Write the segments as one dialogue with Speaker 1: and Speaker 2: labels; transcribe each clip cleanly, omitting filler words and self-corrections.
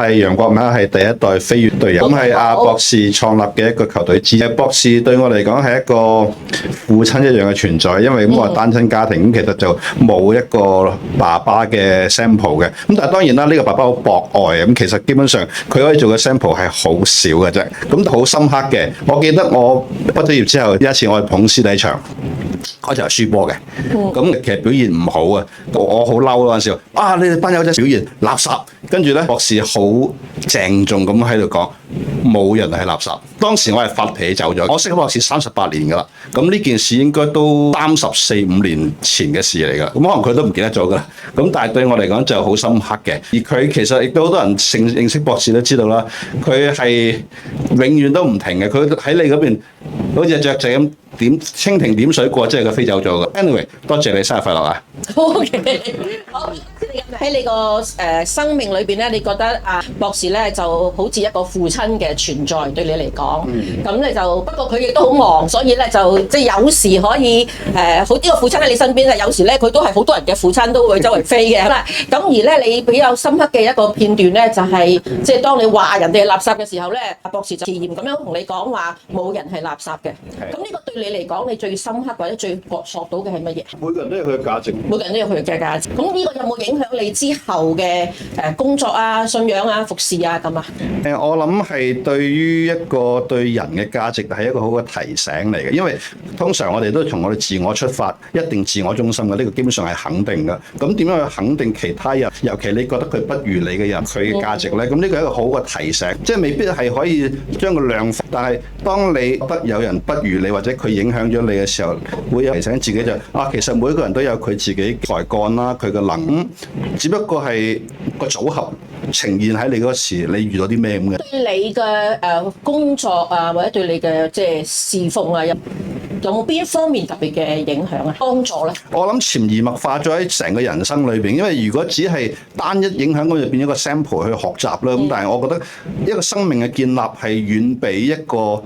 Speaker 1: 係楊國明，係第一代飛越隊友，咁係阿博士創立嘅一個球隊之一。博士對我嚟講係一個父親一樣嘅存在，因為咁我係單親家庭，咁其實就冇一個爸爸嘅 sample 嘅。咁但係當然啦，呢個爸爸好博愛，咁其實基本上佢可以做嘅 sample 係好少嘅啫，咁好深刻嘅。我記得我畢咗業之後，有一次我去捧師弟場。開場係輸波嘅，咁其實表現唔好啊！我好嬲嗰陣時候，你哋班友仔表現垃圾，跟住咧博士好鄭重咁喺度講，冇人係垃圾。當時我係發脾氣走咗。我識博士38年㗎啦，咁呢件事應該都34-35年前嘅事嚟㗎，咁可能佢都唔記得咗㗎啦。咁但係對我嚟講就好深刻嘅，而佢其實亦都好多人認識博士都知道啦，佢係永遠都唔停嘅，佢喺你嗰邊好似隻雀仔咁。蜻蜓點水過，即係佢飛走咗嘅。Anyway， 多謝你生日快樂啊
Speaker 2: ！OK， 好。喺你個生命裏邊咧，你覺得博士咧就好似一個父親嘅存在對你嚟講。咁你就不過佢亦都好忙，所以咧就即係有時可以好呢個父親喺你身邊咧，有時咧佢都係好多人嘅父親都會周圍飛嘅。咁而咧你比較深刻嘅一個片段咧，就係即係當你話人哋係垃圾嘅時候咧，博士就自然咁樣同你講話冇人係垃圾嘅。咁呢個對你嚟講，你最深刻或者最學到嘅係乜嘢？
Speaker 1: 每個人都有佢嘅價值。
Speaker 2: 每個人都有佢嘅價值。咁呢個有冇影響你之後嘅工作啊、信仰啊、服侍啊咁啊？
Speaker 1: 我諗係對於一個對人嘅價值係一個好嘅提醒嚟嘅，因為通常我哋都從我哋自我出發，一定自我中心嘅，呢個基本上係肯定嘅。咁點樣去肯定其他人，尤其你覺得佢不如你嘅人，佢嘅價值呢？咁呢個係一個好嘅提醒，即係未必係可以將佢量化，但係當你覺得有人不如你或者佢影響咗你嘅時候，會有提醒自己就其實每一個人都有佢自己才幹啦，佢嘅能，只不過係個組合呈現喺你嗰時，你遇到啲咩咁嘅？
Speaker 2: 對你嘅工作啊，或者對你嘅即係侍奉啊，有冇邊一方面特別嘅影響啊？幫助咧？我
Speaker 1: 諗潛移默化咗喺成個人生裏邊，因為如果只係單一影響，咁就變咗個 sample 去學習啦。咁但係我覺得一個生命嘅建立係遠比一個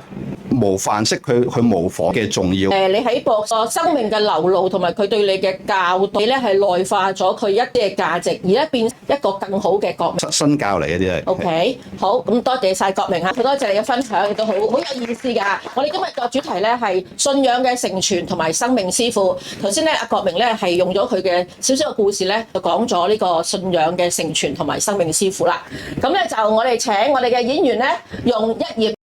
Speaker 1: 模範式去模仿嘅重要。
Speaker 2: 你喺博士生命嘅流露同埋佢對你嘅教導咧，係內化咗佢一啲嘅價值，而咧變一個更好嘅國民。
Speaker 1: 新教嚟嘅啲係。
Speaker 2: OK， 好，咁多謝晒國明嚇，好多謝你嘅分享，亦都好有意思㗎。我哋今日個主題咧係信仰嘅成傳同埋生命師傅。頭先咧，阿國明咧係用咗佢嘅少少嘅故事咧，就講咗呢個信仰嘅成傳同埋生命師傅啦。咁咧就我哋請我哋嘅演員咧，用一頁